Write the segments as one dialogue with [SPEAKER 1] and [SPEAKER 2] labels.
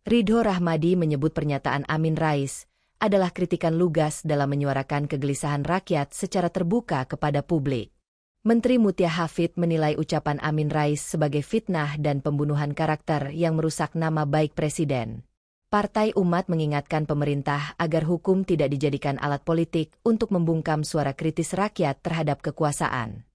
[SPEAKER 1] Ridho Rahmadi menyebut pernyataan Amin Rais adalah kritikan lugas dalam menyuarakan kegelisahan rakyat secara terbuka kepada publik. Menteri Mutia Hafid menilai ucapan Amin Rais sebagai fitnah dan pembunuhan karakter yang merusak nama baik Presiden. Partai Umat mengingatkan pemerintah agar hukum tidak dijadikan alat politik untuk membungkam suara kritis rakyat terhadap kekuasaan.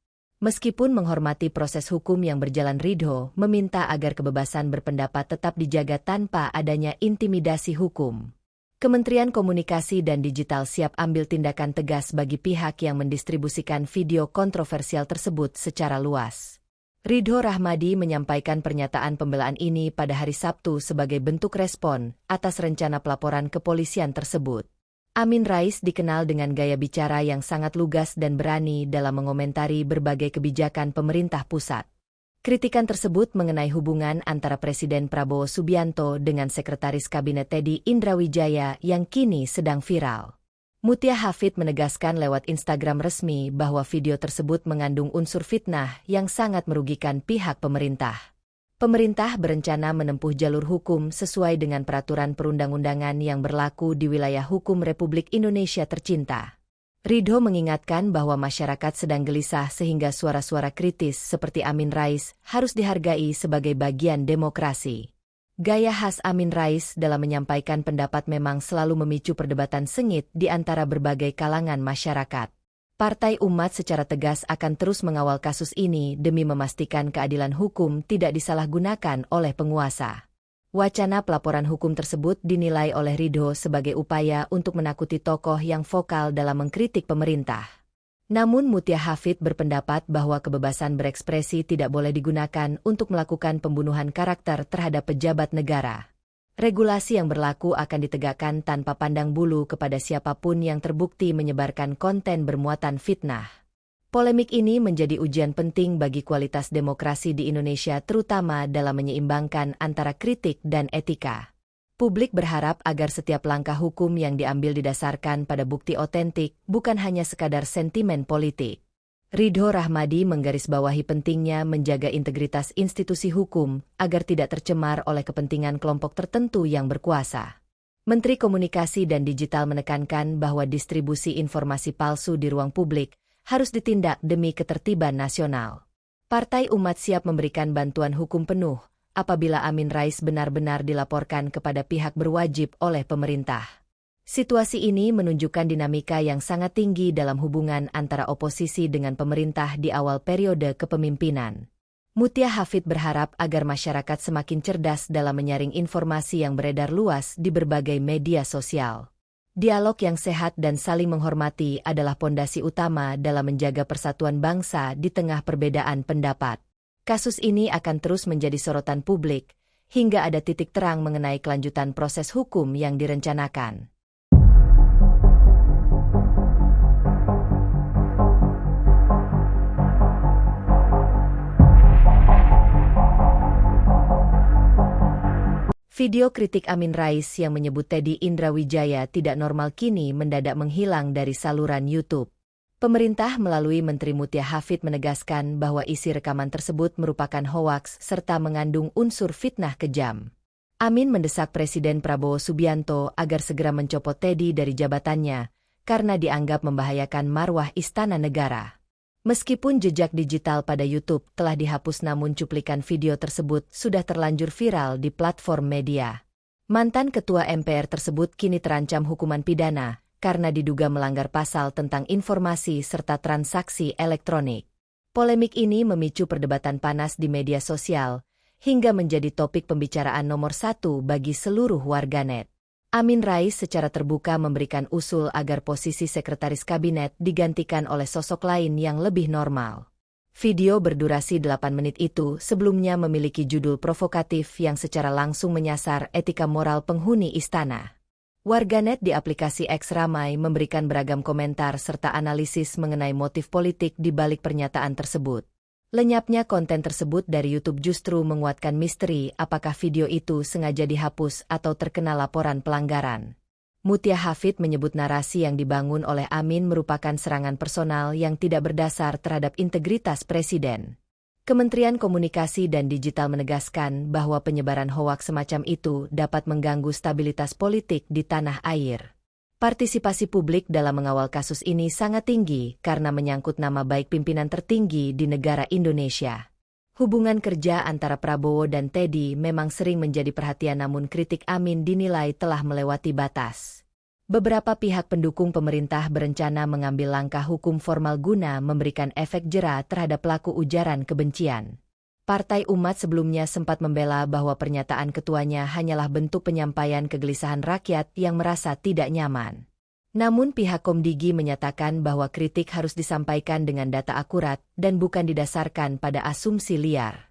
[SPEAKER 1] Meskipun menghormati proses hukum yang berjalan, Ridho meminta agar kebebasan berpendapat tetap dijaga tanpa adanya intimidasi hukum. Kementerian Komunikasi dan Digital siap ambil tindakan tegas bagi pihak yang mendistribusikan video kontroversial tersebut secara luas. Ridho Rahmadi menyampaikan pernyataan pembelaan ini pada hari Sabtu sebagai bentuk respon atas rencana pelaporan kepolisian tersebut. Amin Rais dikenal dengan gaya bicara yang sangat lugas dan berani dalam mengomentari berbagai kebijakan pemerintah pusat. Kritikan tersebut mengenai hubungan antara Presiden Prabowo Subianto dengan Sekretaris Kabinet Teddy Indrawijaya yang kini sedang viral. Mutia Hafid menegaskan lewat Instagram resmi bahwa video tersebut mengandung unsur fitnah yang sangat merugikan pihak pemerintah. Pemerintah berencana menempuh jalur hukum sesuai dengan peraturan perundang-undangan yang berlaku di wilayah hukum Republik Indonesia tercinta. Ridho mengingatkan bahwa masyarakat sedang gelisah sehingga suara-suara kritis seperti Amin Rais harus dihargai sebagai bagian demokrasi. Gaya khas Amin Rais dalam menyampaikan pendapat memang selalu memicu perdebatan sengit di antara berbagai kalangan masyarakat. Partai Umat secara tegas akan terus mengawal kasus ini demi memastikan keadilan hukum tidak disalahgunakan oleh penguasa. Wacana pelaporan hukum tersebut dinilai oleh Ridho sebagai upaya untuk menakuti tokoh yang vokal dalam mengkritik pemerintah. Namun Mutia Hafid berpendapat bahwa kebebasan berekspresi tidak boleh digunakan untuk melakukan pembunuhan karakter terhadap pejabat negara. Regulasi yang berlaku akan ditegakkan tanpa pandang bulu kepada siapapun yang terbukti menyebarkan konten bermuatan fitnah. Polemik ini menjadi ujian penting bagi kualitas demokrasi di Indonesia, terutama dalam menyeimbangkan antara kritik dan etika. Publik berharap agar setiap langkah hukum yang diambil didasarkan pada bukti otentik, bukan hanya sekadar sentimen politik. Ridho Rahmadi menggarisbawahi pentingnya menjaga integritas institusi hukum agar tidak tercemar oleh kepentingan kelompok tertentu yang berkuasa. Menteri Komunikasi dan Digital menekankan bahwa distribusi informasi palsu di ruang publik harus ditindak demi ketertiban nasional. Partai Umat siap memberikan bantuan hukum penuh apabila Amin Rais benar-benar dilaporkan kepada pihak berwajib oleh pemerintah. Situasi ini menunjukkan dinamika yang sangat tinggi dalam hubungan antara oposisi dengan pemerintah di awal periode kepemimpinan. Mutia Hafid berharap agar masyarakat semakin cerdas dalam menyaring informasi yang beredar luas di berbagai media sosial. Dialog yang sehat dan saling menghormati adalah pondasi utama dalam menjaga persatuan bangsa di tengah perbedaan pendapat. Kasus ini akan terus menjadi sorotan publik, hingga ada titik terang mengenai kelanjutan proses hukum yang direncanakan. Video kritik Amin Rais yang menyebut Teddy Indrawijaya tidak normal kini mendadak menghilang dari saluran YouTube. Pemerintah melalui Menteri Mutia Hafid menegaskan bahwa isi rekaman tersebut merupakan hoaks serta mengandung unsur fitnah kejam. Amin mendesak Presiden Prabowo Subianto agar segera mencopot Teddy dari jabatannya karena dianggap membahayakan marwah Istana Negara. Meskipun jejak digital pada YouTube telah dihapus, namun cuplikan video tersebut sudah terlanjur viral di platform media. Mantan Ketua MPR tersebut kini terancam hukuman pidana karena diduga melanggar pasal tentang informasi serta transaksi elektronik. Polemik ini memicu perdebatan panas di media sosial, hingga menjadi topik pembicaraan nomor 1 bagi seluruh warganet. Amin Rais secara terbuka memberikan usul agar posisi Sekretaris Kabinet digantikan oleh sosok lain yang lebih normal. Video berdurasi 8 menit itu sebelumnya memiliki judul provokatif yang secara langsung menyasar etika moral penghuni istana. Warganet di aplikasi X ramai memberikan beragam komentar serta analisis mengenai motif politik di balik pernyataan tersebut. Lenyapnya konten tersebut dari YouTube justru menguatkan misteri apakah video itu sengaja dihapus atau terkena laporan pelanggaran. Mutia Hafid menyebut narasi yang dibangun oleh Amin merupakan serangan personal yang tidak berdasar terhadap integritas Presiden. Kementerian Komunikasi dan Digital menegaskan bahwa penyebaran hoaks semacam itu dapat mengganggu stabilitas politik di tanah air. Partisipasi publik dalam mengawal kasus ini sangat tinggi karena menyangkut nama baik pimpinan tertinggi di negara Indonesia. Hubungan kerja antara Prabowo dan Teddy memang sering menjadi perhatian, namun kritik Amin dinilai telah melewati batas. Beberapa pihak pendukung pemerintah berencana mengambil langkah hukum formal guna memberikan efek jera terhadap pelaku ujaran kebencian. Partai Umat sebelumnya sempat membela bahwa pernyataan ketuanya hanyalah bentuk penyampaian kegelisahan rakyat yang merasa tidak nyaman. Namun pihak Komdigi menyatakan bahwa kritik harus disampaikan dengan data akurat dan bukan didasarkan pada asumsi liar.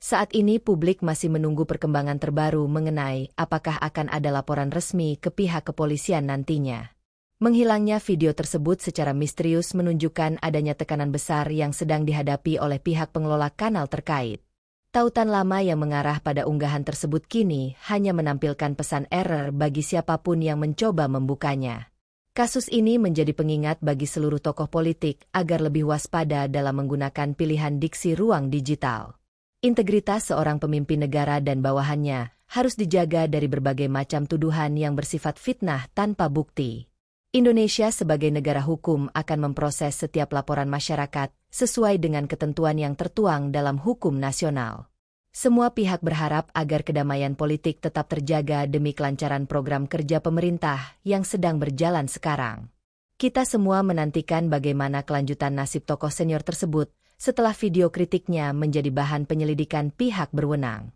[SPEAKER 1] Saat ini publik masih menunggu perkembangan terbaru mengenai apakah akan ada laporan resmi ke pihak kepolisian nantinya. Menghilangnya video tersebut secara misterius menunjukkan adanya tekanan besar yang sedang dihadapi oleh pihak pengelola kanal terkait. Tautan lama yang mengarah pada unggahan tersebut kini hanya menampilkan pesan error bagi siapapun yang mencoba membukanya. Kasus ini menjadi pengingat bagi seluruh tokoh politik agar lebih waspada dalam menggunakan pilihan diksi ruang digital. Integritas seorang pemimpin negara dan bawahannya harus dijaga dari berbagai macam tuduhan yang bersifat fitnah tanpa bukti. Indonesia sebagai negara hukum akan memproses setiap laporan masyarakat sesuai dengan ketentuan yang tertuang dalam hukum nasional. Semua pihak berharap agar kedamaian politik tetap terjaga demi kelancaran program kerja pemerintah yang sedang berjalan sekarang. Kita semua menantikan bagaimana kelanjutan nasib tokoh senior tersebut setelah video kritiknya menjadi bahan penyelidikan pihak berwenang.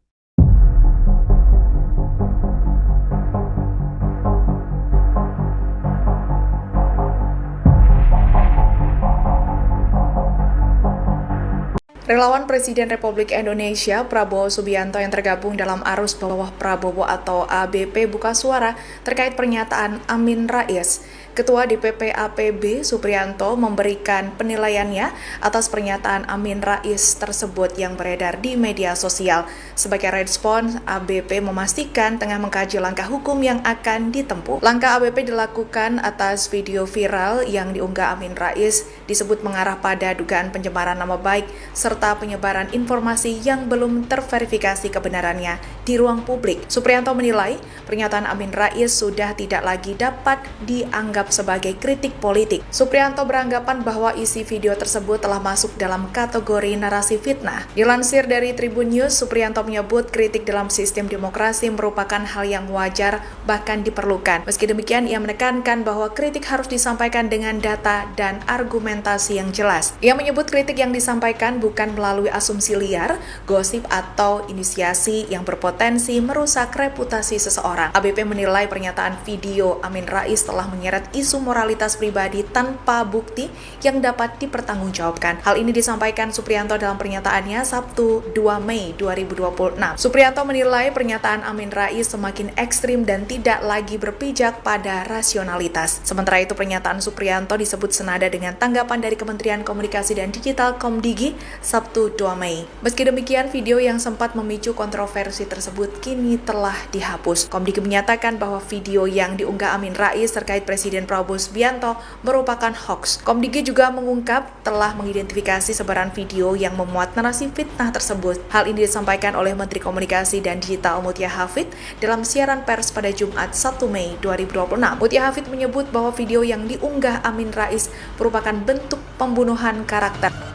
[SPEAKER 2] Relawan Presiden Republik Indonesia Prabowo Subianto yang tergabung dalam Arus Bawah Prabowo atau ABP buka suara terkait pernyataan Amin Rais. Ketua DPP APB Supriyanto memberikan penilaiannya atas pernyataan Amin Rais tersebut yang beredar di media sosial. Sebagai respon, ABP memastikan tengah mengkaji langkah hukum yang akan ditempuh. Langkah ABP dilakukan atas video viral yang diunggah Amin Rais disebut mengarah pada dugaan pencemaran nama baik serta penyebaran informasi yang belum terverifikasi kebenarannya di ruang publik. Supriyanto menilai pernyataan Amin Rais sudah tidak lagi dapat dianggap sebagai kritik politik. Supriyanto beranggapan bahwa isi video tersebut telah masuk dalam kategori narasi fitnah. Dilansir dari Tribun News, Supriyanto menyebut kritik dalam sistem demokrasi merupakan hal yang wajar bahkan diperlukan. Meski demikian, ia menekankan bahwa kritik harus disampaikan dengan data dan argumentasi yang jelas. Ia menyebut kritik yang disampaikan bukan melalui asumsi liar, gosip atau inisiasi yang berpotensi merusak reputasi seseorang. ABP menilai pernyataan video Amin Rais telah menyeret isu moralitas pribadi tanpa bukti yang dapat dipertanggungjawabkan. Hal ini disampaikan Supriyanto dalam pernyataannya Sabtu 2 Mei 2026. Supriyanto menilai pernyataan Amin Rais semakin ekstrim dan tidak lagi berpijak pada rasionalitas. Sementara itu pernyataan Supriyanto disebut senada dengan tanggapan dari Kementerian Komunikasi dan Digital Komdigi Sabtu 2 Mei. Meski demikian, video yang sempat memicu kontroversi tersebut kini telah dihapus. Komdigi menyatakan bahwa video yang diunggah Amin Rais terkait Presiden Prabowo Subianto merupakan hoax. Komdigi juga mengungkap telah mengidentifikasi sebaran video yang memuat narasi fitnah tersebut. Hal ini disampaikan oleh Menteri Komunikasi dan Digital Mutia Hafid dalam siaran pers pada Jumat 1 Mei 2026. Mutia Hafid menyebut bahwa video yang diunggah Amin Rais merupakan bentuk pembunuhan karakter.